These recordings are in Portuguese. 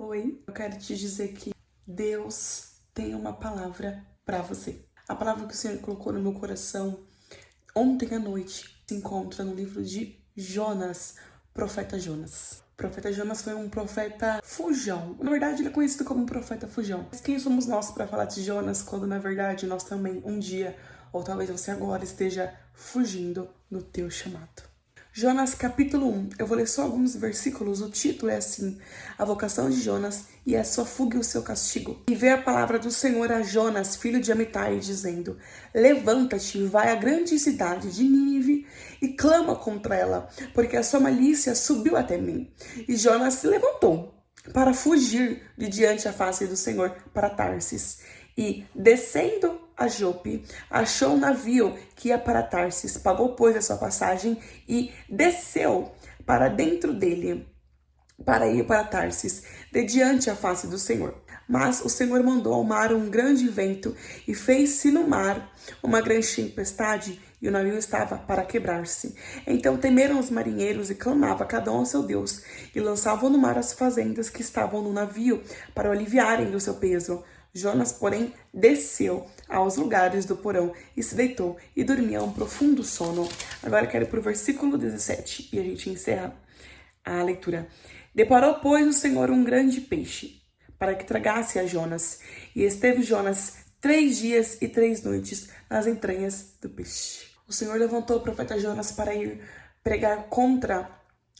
Oi, eu quero te dizer que Deus tem uma palavra para você. A palavra que o Senhor colocou no meu coração ontem à noite se encontra no livro de Jonas, profeta Jonas. O profeta Jonas foi um profeta fujão. Na verdade, ele é conhecido como um profeta fujão. Mas quem somos nós para falar de Jonas quando, na verdade, nós também um dia, ou talvez você agora, esteja fugindo do teu chamado? Jonas capítulo 1, eu vou ler só alguns versículos, o título é assim: a vocação de Jonas e a sua fuga e o seu castigo. E veio a palavra do Senhor a Jonas, filho de Amitai, dizendo: levanta-te e vai à grande cidade de Nínive e clama contra ela, porque a sua malícia subiu até mim. E Jonas se levantou para fugir de diante a face do Senhor para Tarsis. E, descendo a Jope, achou um navio que ia para Tarsis, pagou, pois, a sua passagem e desceu para dentro dele, para ir para Tarsis, de diante a face do Senhor. Mas o Senhor mandou ao mar um grande vento e fez-se no mar uma grande tempestade, e o navio estava para quebrar-se. Então temeram os marinheiros e clamava cada um ao seu Deus, e lançavam no mar as fazendas que estavam no navio para o aliviarem do seu peso. Jonas, porém, desceu aos lugares do porão e se deitou e dormia um profundo sono. Agora quero ir para o versículo 17 e a gente encerra a leitura. Deparou, pois, o Senhor um grande peixe para que tragasse a Jonas. E esteve Jonas 3 dias e 3 noites nas entranhas do peixe. O Senhor levantou o profeta Jonas para ir pregar contra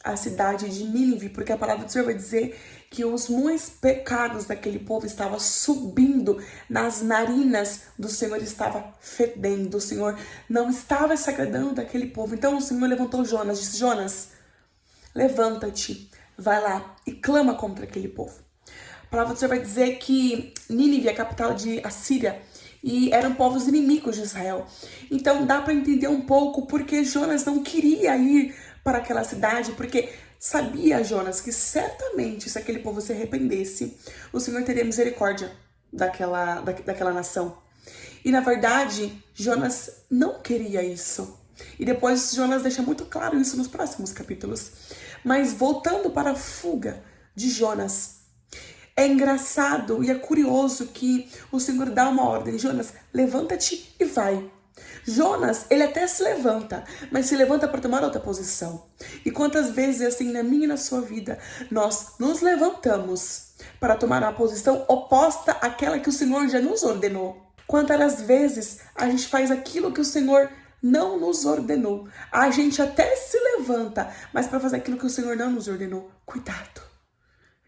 a cidade de Nínive, porque a palavra do Senhor vai dizer que os muitos pecados daquele povo estavam subindo nas narinas do Senhor, estava fedendo, o Senhor não estava se agradando daquele povo. Então o Senhor levantou Jonas, disse: Jonas, levanta-te, vai lá e clama contra aquele povo. A palavra do Senhor vai dizer que Nínive é a capital de Assíria e eram povos inimigos de Israel. Então dá para entender um pouco porque Jonas não queria ir para aquela cidade, porque sabia Jonas que certamente se aquele povo se arrependesse, o Senhor teria misericórdia daquela nação. E na verdade, Jonas não queria isso. E depois Jonas deixa muito claro isso nos próximos capítulos. Mas voltando para a fuga de Jonas, é engraçado e é curioso que o Senhor dá uma ordem: Jonas, levanta-te e vai. Jonas, ele até se levanta, mas se levanta para tomar outra posição. E quantas vezes, assim, na minha e na sua vida, nós nos levantamos para tomar uma posição oposta àquela que o Senhor já nos ordenou. Quantas vezes a gente faz aquilo que o Senhor não nos ordenou. A gente até se levanta, mas para fazer aquilo que o Senhor não nos ordenou. Cuidado.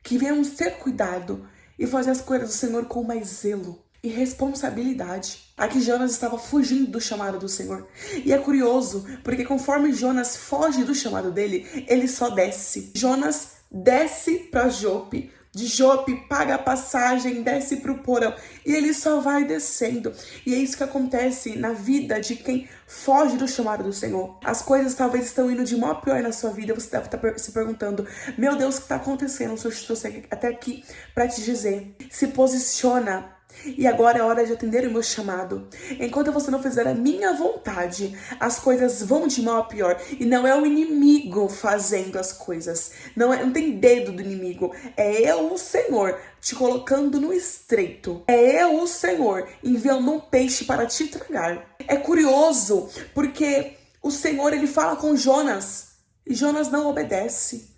Que venhamos ter cuidado e fazer as coisas do Senhor com mais zelo e responsabilidade. Aqui Jonas estava fugindo do chamado do Senhor. E é curioso, porque conforme Jonas foge do chamado dele, ele só desce. Jonas desce para Jope. De Jope paga a passagem, desce para o porão. E ele só vai descendo. E é isso que acontece na vida de quem foge do chamado do Senhor. As coisas talvez estão indo de mal a pior na sua vida. Você deve estar se perguntando: meu Deus, o que está acontecendo? Se eu te trouxe até aqui para te dizer, se posiciona. E agora é hora de atender o meu chamado. Enquanto você não fizer a minha vontade, as coisas vão de mal a pior. E não é o inimigo fazendo as coisas. Não tem dedo do inimigo. É eu, o Senhor, te colocando no estreito. É eu, o Senhor, enviando um peixe para te tragar. É curioso, porque o Senhor, ele fala com Jonas. E Jonas não obedece.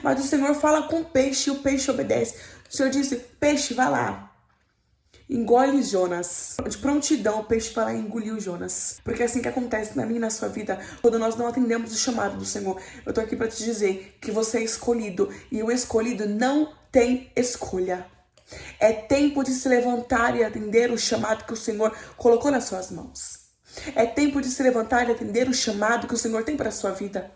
Mas o Senhor fala com o peixe e o peixe obedece. O Senhor disse: peixe, vai lá. Engole Jonas. De prontidão, o peixe vai lá e engoliu Jonas. Porque é assim que acontece na minha e na sua vida, quando nós não atendemos o chamado do Senhor. Eu tô aqui para te dizer que você é escolhido. E o escolhido não tem escolha. É tempo de se levantar e atender o chamado que o Senhor colocou nas suas mãos. É tempo de se levantar e atender o chamado que o Senhor tem para a sua vida.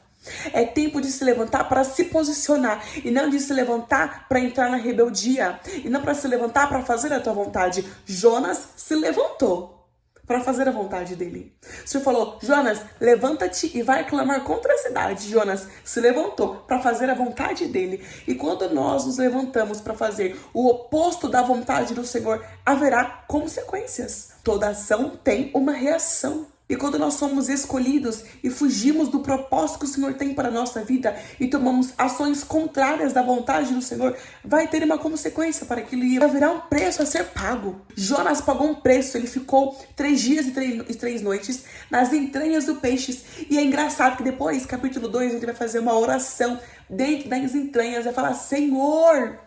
É tempo de se levantar para se posicionar e não de se levantar para entrar na rebeldia e não para se levantar para fazer a tua vontade. Jonas se levantou para fazer a vontade dele. O Senhor falou: Jonas, levanta-te e vai clamar contra a cidade. Jonas se levantou para fazer a vontade dele. E quando nós nos levantamos para fazer o oposto da vontade do Senhor, haverá consequências. Toda ação tem uma reação. E quando nós somos escolhidos e fugimos do propósito que o Senhor tem para a nossa vida e tomamos ações contrárias da vontade do Senhor, vai ter uma consequência para aquilo e haverá um preço a ser pago. Jonas pagou um preço, ele ficou 3 dias e 3 noites nas entranhas do peixe. E é engraçado que depois, capítulo 2, ele vai fazer uma oração dentro das entranhas, vai falar: Senhor,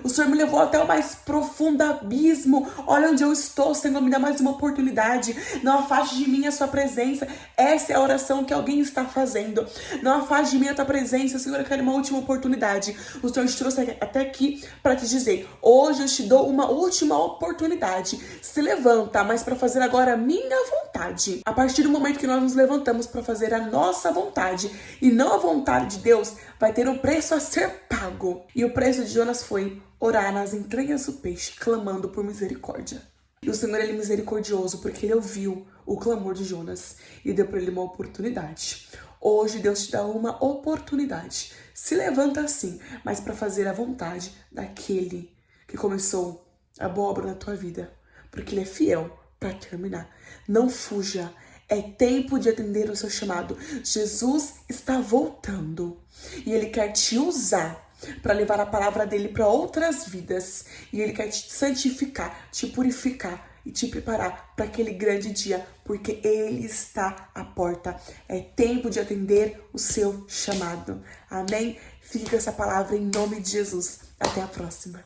o Senhor me levou até o mais profundo abismo. Olha onde eu estou, Senhor, me dá mais uma oportunidade. Não afaste de mim a sua presença. Essa é a oração que alguém está fazendo. Não afaste de mim a tua presença, Senhor, eu quero uma última oportunidade. O Senhor te trouxe até aqui para te dizer: hoje eu te dou uma última oportunidade. Se levanta, mas para fazer agora a minha vontade. A partir do momento que nós nos levantamos para fazer a nossa vontade e não a vontade de Deus, vai ter um preço a ser pago. E o preço de Jonas foi orar nas entranhas do peixe, clamando por misericórdia. E o Senhor, ele é misericordioso, porque ele ouviu o clamor de Jonas e deu para ele uma oportunidade. Hoje Deus te dá uma oportunidade. Se levanta assim, mas para fazer a vontade daquele que começou a boa obra na tua vida, porque ele é fiel para terminar. Não fuja. É tempo de atender o seu chamado. Jesus está voltando e ele quer te usar para levar a palavra dele para outras vidas. E ele quer te santificar, te purificar e te preparar para aquele grande dia, porque ele está à porta. É tempo de atender o seu chamado. Amém? Fique com essa palavra em nome de Jesus. Até a próxima.